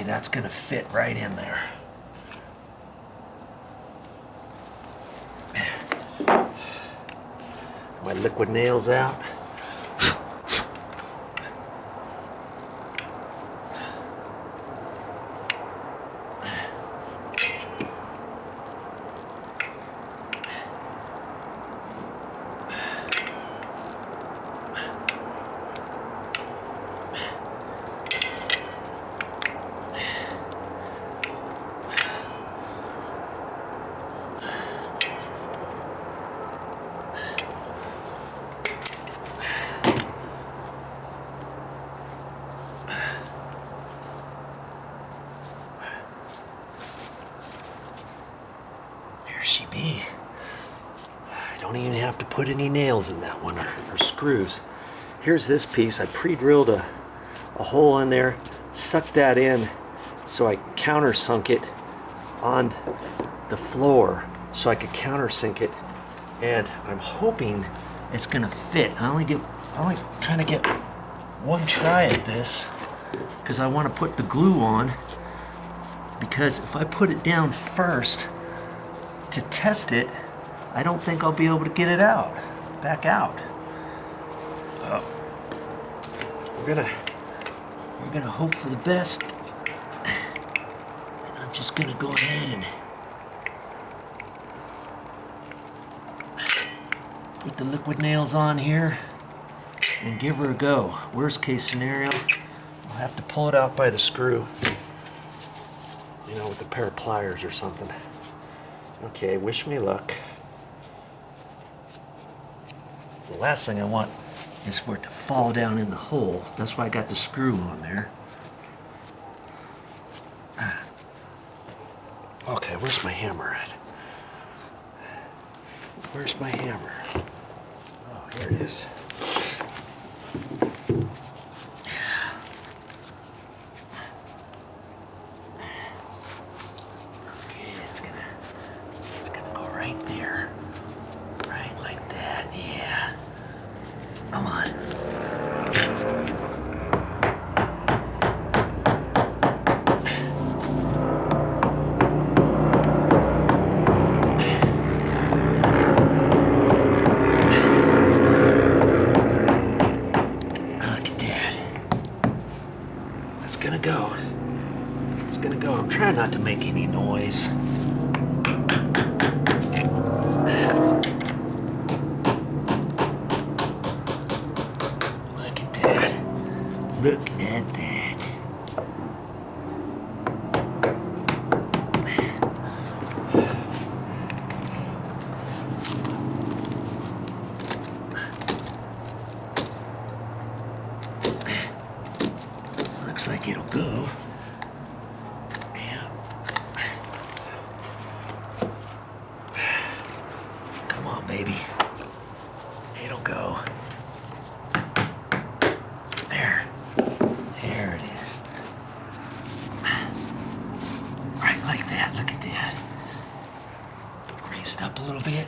Okay, that's gonna fit right in there. My liquid nails out. There she be. I don't even have to put any nails in that one or screws. Here's this piece. I pre-drilled a hole in there, sucked that in so I countersunk it on the floor so I could countersink it, and I'm hoping it's gonna fit. I only kind of get one try at this because I want to put the glue on, because if I put it down first to test it, I don't think I'll be able to get it out, back out. We're gonna hope for the best, and I'm just gonna go ahead and put the liquid nails on here and give her a go. Worst case scenario, I'll have to pull it out by the screw, you know, with a pair of pliers or something. Okay, wish me luck. The last thing I want is for it to fall down in the hole. That's why I got the screw on there. Okay, where's my hammer at? Where's my hammer? Oh, here it is. Okay, it's gonna go right there. Right like that, yeah. Come on. It's gonna go. I'm trying not to make any noise. Look at that. Look at that. Looks like it'll go. Come on, baby. It'll go. There. There it is. Right like that. Look at that. Raise it up a little bit.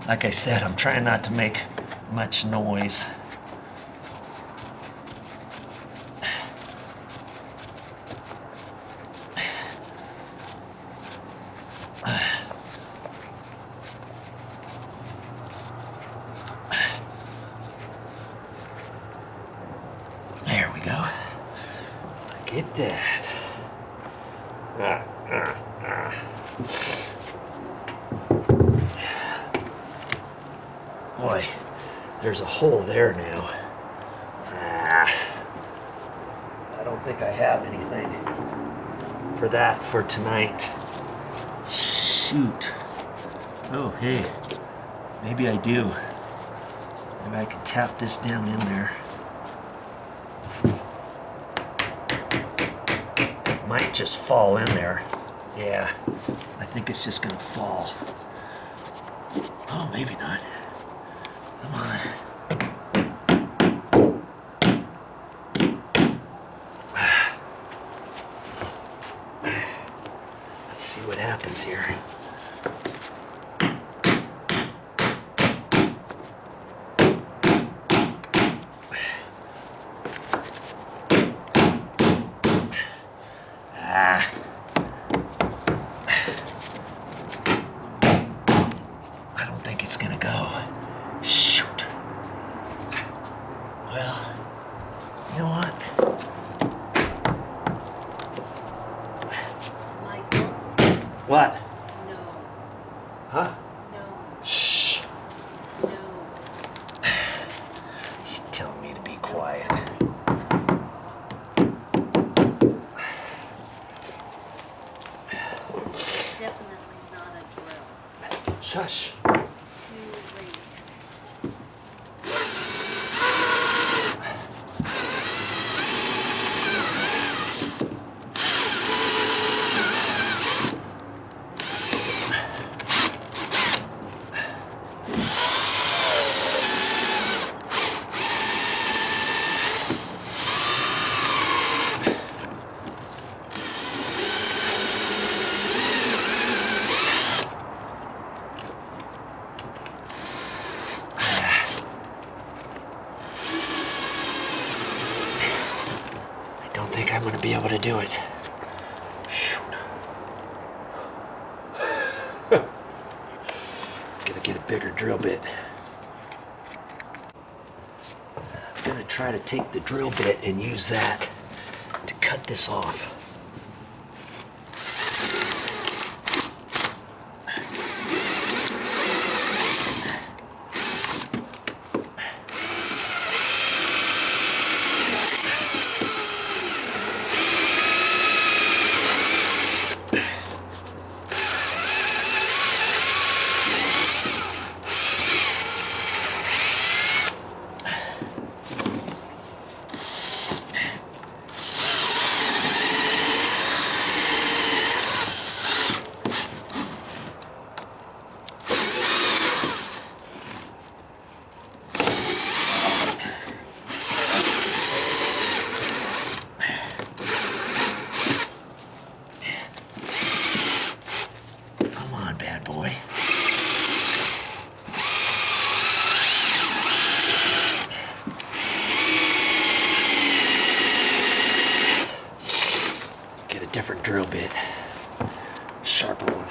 Like I said, I'm trying not to make much noise. There we go. Look at that. Boy, there's a hole there now. I don't think I have anything for that for tonight. Shoot. Oh, hey, maybe I do. Maybe I can tap this down in there. It might just fall in there. Yeah, I think it's just gonna fall. Oh, maybe not. Come on. that's gonna go. Shoot. Well, you know what? Michael? What? No. Huh? No. Shh. No. She's telling me to be quiet. It's definitely not a drill. Shush. It's too late. I don't think I'm going to be able to do it. Shoot. Gotta get a bigger drill bit. I'm going to try to take the drill bit and use that to cut this off. Come on, bad boy. Get a different drill bit. Sharper one.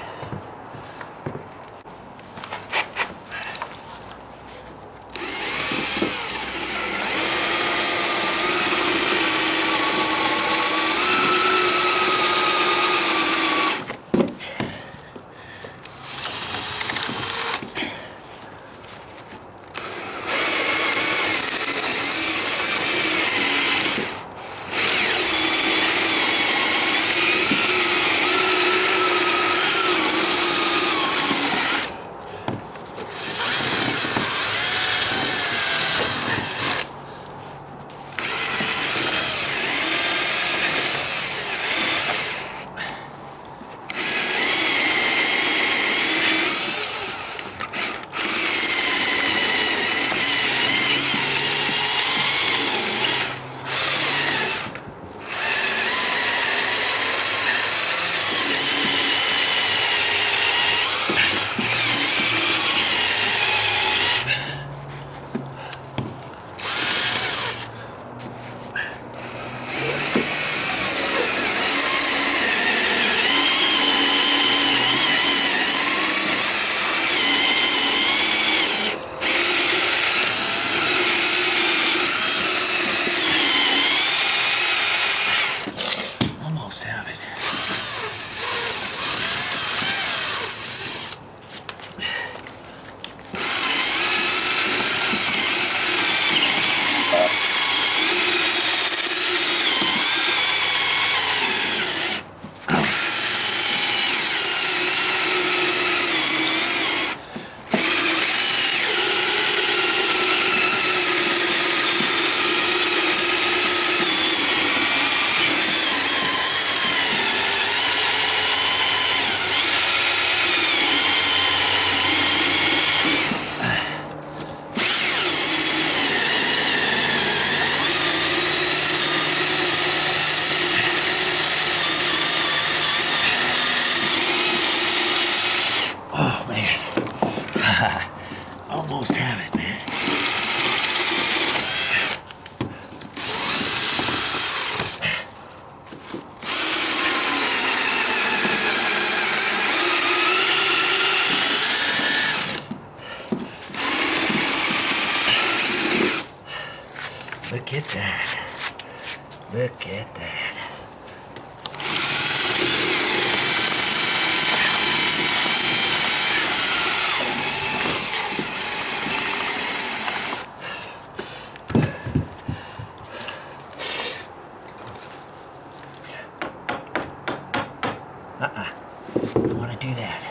Almost have it. Oh, man. Almost have it, man. Look at that. Look at that. Don't want to do that.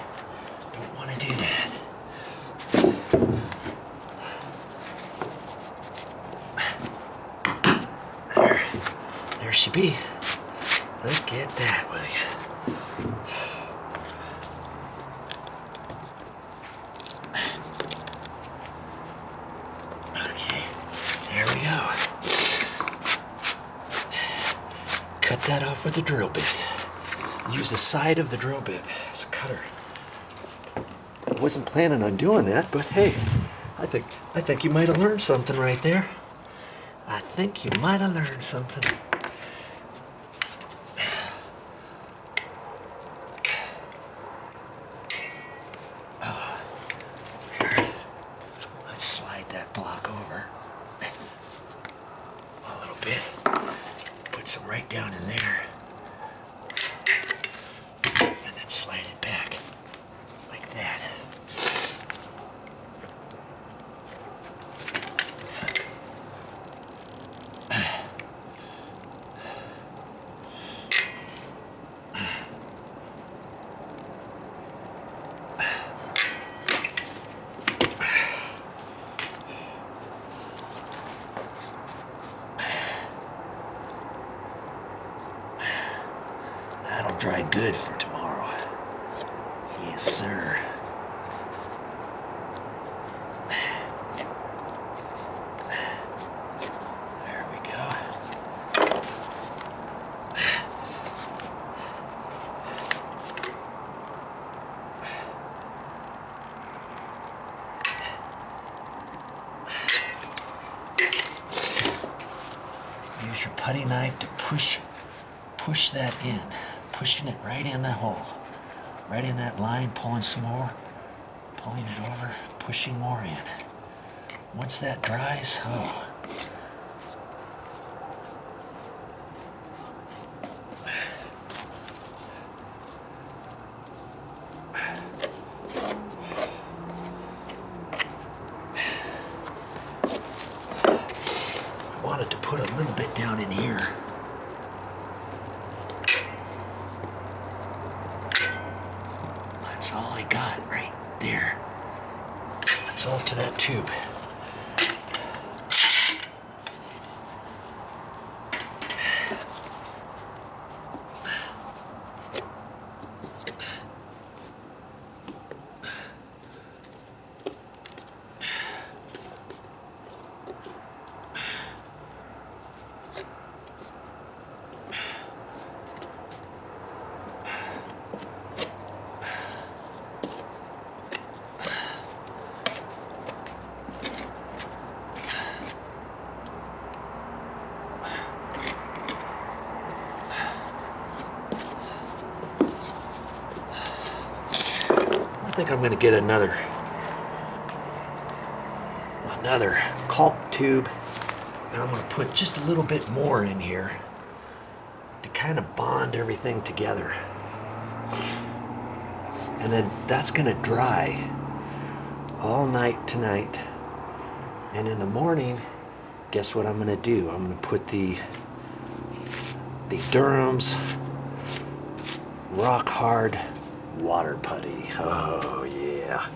Don't want to do that. There she be. Look at that, will you? Okay, there we go. Cut that off with a drill bit. Use the side of the drill bit as a cutter. I wasn't planning on doing that, but hey, I think you might have learned something right there. I think you might have learned something. Oh, here. Let's slide that block over a little bit. Put some right down in there. And then slide it back like that. That'll dry good for tomorrow. Yes, sir. There we go. Use your putty knife to push that in. Pushing it right in that hole. Right in that line, pulling some more. Pulling it over, pushing more in. Once that dries, oh. I wanted to put a little bit down in here. That's all I got right there. That's all to that tube. I think I'm going to get another caulk tube, and I'm going to put just a little bit more in here to kind of bond everything together. And then that's going to dry all night tonight. And in the morning, guess what I'm going to do? I'm going to put the Durham's rock hard water putty. Oh yeah.